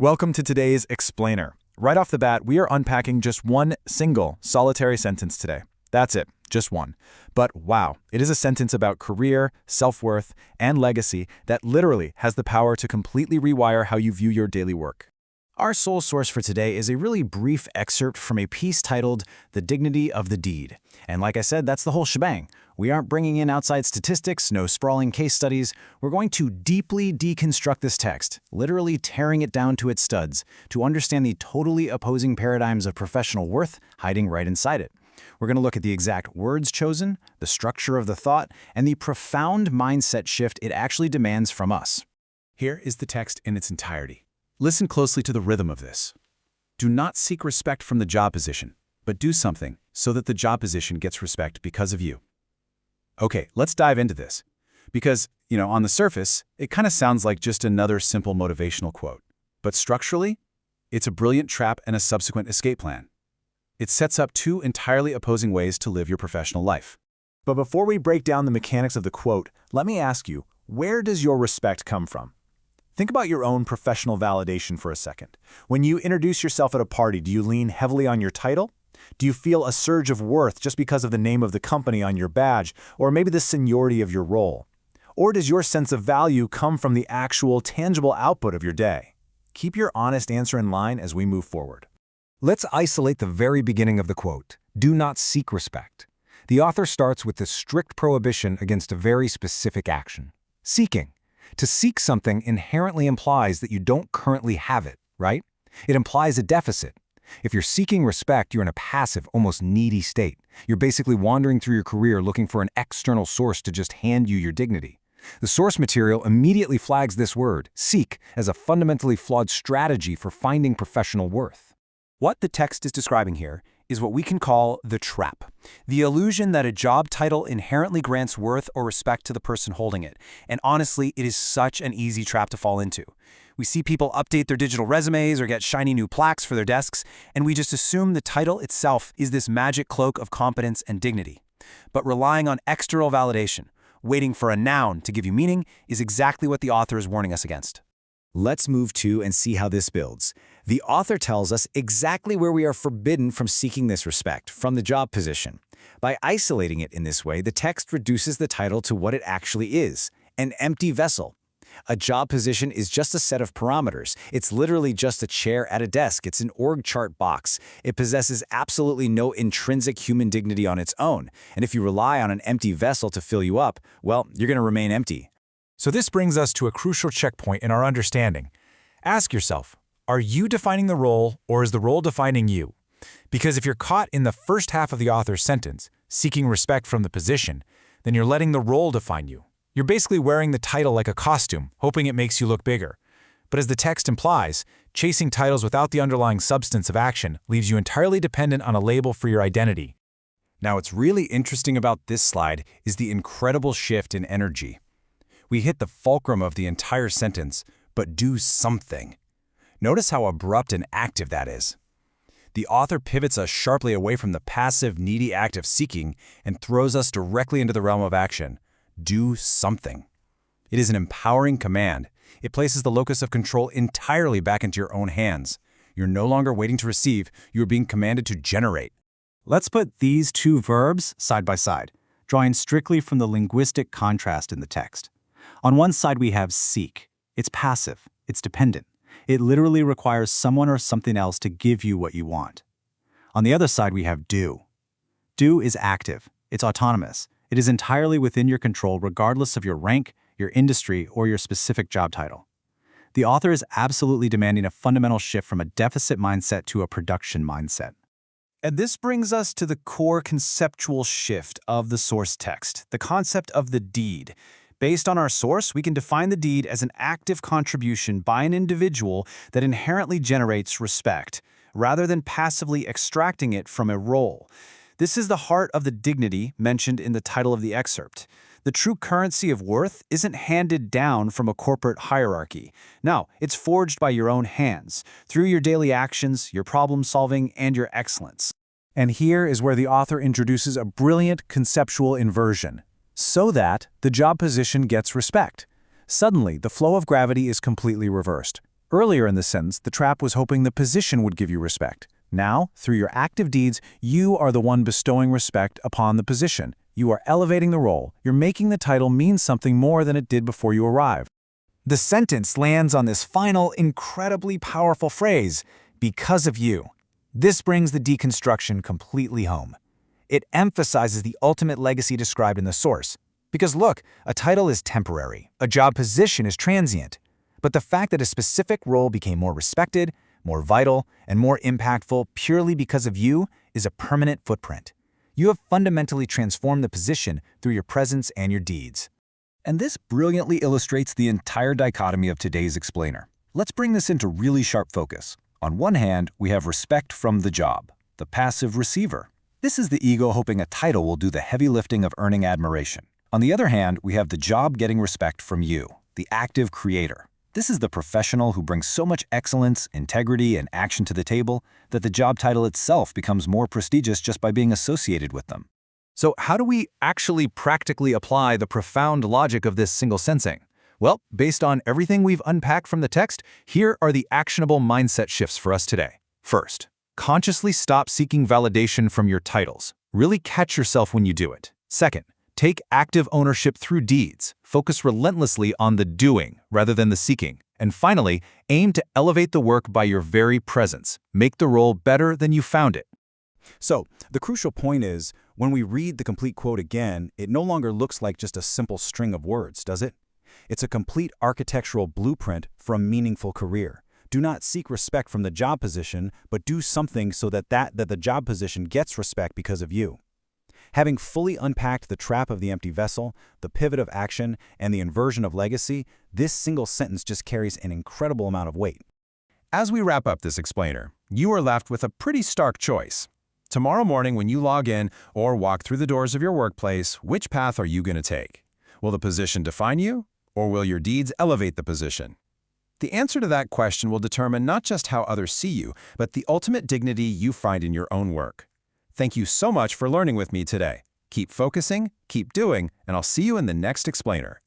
Welcome to today's Explainer. Right off the bat, we are unpacking just one single, solitary sentence today. That's it, just one. But wow, it is a sentence about career, self-worth, and legacy that literally has the power to completely rewire how you view your daily work. Our sole source for today is a really brief excerpt from a piece titled The Dignity of the Deed. And like I said, that's the whole shebang. We aren't bringing in outside statistics, no sprawling case studies. We're going to deeply deconstruct this text, literally tearing it down to its studs, to understand the totally opposing paradigms of professional worth hiding right inside it. We're going to look at the exact words chosen, the structure of the thought, and the profound mindset shift it actually demands from us. Here is the text in its entirety. Listen closely to the rhythm of this. Do not seek respect from the job position, but do something so that the job position gets respect because of you. Okay, let's dive into this. Because, on the surface, it kind of sounds like just another simple motivational quote. But structurally, it's a brilliant trap and a subsequent escape plan. It sets up two entirely opposing ways to live your professional life. But before we break down the mechanics of the quote, let me ask you, where does your respect come from? Think about your own professional validation for a second. When you introduce yourself at a party, do you lean heavily on your title? Do you feel a surge of worth just because of the name of the company on your badge, or maybe the seniority of your role? Or does your sense of value come from the actual, tangible output of your day? Keep your honest answer in line as we move forward. Let's isolate the very beginning of the quote. Do not seek respect. The author starts with the strict prohibition against a very specific action: seeking. To seek something inherently implies that you don't currently have it, right? It implies a deficit. If you're seeking respect, you're in a passive, almost needy state. You're basically wandering through your career looking for an external source to just hand you your dignity. The source material immediately flags this word, seek, as a fundamentally flawed strategy for finding professional worth. What the text is describing here is what we can call the trap. The illusion that a job title inherently grants worth or respect to the person holding it. And honestly, it is such an easy trap to fall into. We see people update their digital resumes or get shiny new plaques for their desks, and we just assume the title itself is this magic cloak of competence and dignity. But relying on external validation, waiting for a noun to give you meaning, is exactly what the author is warning us against. Let's move to and see how this builds. The author tells us exactly where we are forbidden from seeking this respect, from the job position. By isolating it in this way, the text reduces the title to what it actually is: an empty vessel. A job position is just a set of parameters. It's literally just a chair at a desk. It's an org chart box. It possesses absolutely no intrinsic human dignity on its own. And if you rely on an empty vessel to fill you up, well, you're going to remain empty. So this brings us to a crucial checkpoint in our understanding. Ask yourself, are you defining the role, or is the role defining you? Because if you're caught in the first half of the author's sentence, seeking respect from the position, then you're letting the role define you. You're basically wearing the title like a costume, hoping it makes you look bigger. But as the text implies, chasing titles without the underlying substance of action leaves you entirely dependent on a label for your identity. Now, what's really interesting about this slide is the incredible shift in energy. We hit the fulcrum of the entire sentence, but do something. Notice how abrupt and active that is. The author pivots us sharply away from the passive, needy act of seeking and throws us directly into the realm of action. Do something. It is an empowering command. It places the locus of control entirely back into your own hands. You're no longer waiting to receive, you're being commanded to generate. Let's put these two verbs side by side, drawing strictly from the linguistic contrast in the text. On one side, we have seek. It's passive. It's dependent. It literally requires someone or something else to give you what you want. On the other side, we have do. Do is active. It's autonomous. It is entirely within your control regardless of your rank, your industry, or your specific job title. The author is absolutely demanding a fundamental shift from a deficit mindset to a production mindset. And this brings us to the core conceptual shift of the source text, the concept of the deed. Based on our source, we can define the deed as an active contribution by an individual that inherently generates respect, rather than passively extracting it from a role. This is the heart of the dignity mentioned in the title of the excerpt. The true currency of worth isn't handed down from a corporate hierarchy. No, it's forged by your own hands, through your daily actions, your problem solving, and your excellence. And here is where the author introduces a brilliant conceptual inversion. So that the job position gets respect. Suddenly, the flow of gravity is completely reversed. Earlier in the sentence, the trap was hoping the position would give you respect. Now, through your active deeds, you are the one bestowing respect upon the position. You are elevating the role. You're making the title mean something more than it did before you arrived. The sentence lands on this final, incredibly powerful phrase, because of you. This brings the deconstruction completely home. It emphasizes the ultimate legacy described in the source. Because look, a title is temporary, a job position is transient. But the fact that a specific role became more respected, more vital, and more impactful purely because of you is a permanent footprint. You have fundamentally transformed the position through your presence and your deeds. And this brilliantly illustrates the entire dichotomy of today's explainer. Let's bring this into really sharp focus. On one hand, we have respect from the job, the passive receiver. This is the ego hoping a title will do the heavy lifting of earning admiration. On the other hand, we have the job getting respect from you, the active creator. This is the professional who brings so much excellence, integrity, and action to the table that the job title itself becomes more prestigious just by being associated with them. So how do we actually practically apply the profound logic of this single sensing? Well, based on everything we've unpacked from the text, here are the actionable mindset shifts for us today. First, consciously stop seeking validation from your titles. Really catch yourself when you do it. Second, take active ownership through deeds. Focus relentlessly on the doing rather than the seeking. And finally, aim to elevate the work by your very presence. Make the role better than you found it. So, the crucial point is, when we read the complete quote again, it no longer looks like just a simple string of words, does it? It's a complete architectural blueprint for a meaningful career. Do not seek respect from the job position, but do something so that the job position gets respect because of you. Having fully unpacked the trap of the empty vessel, the pivot of action, and the inversion of legacy, this single sentence just carries an incredible amount of weight. As we wrap up this explainer, you are left with a pretty stark choice. Tomorrow morning when you log in or walk through the doors of your workplace, which path are you going to take? Will the position define you, or will your deeds elevate the position? The answer to that question will determine not just how others see you, but the ultimate dignity you find in your own work. Thank you so much for learning with me today. Keep focusing, keep doing, and I'll see you in the next explainer.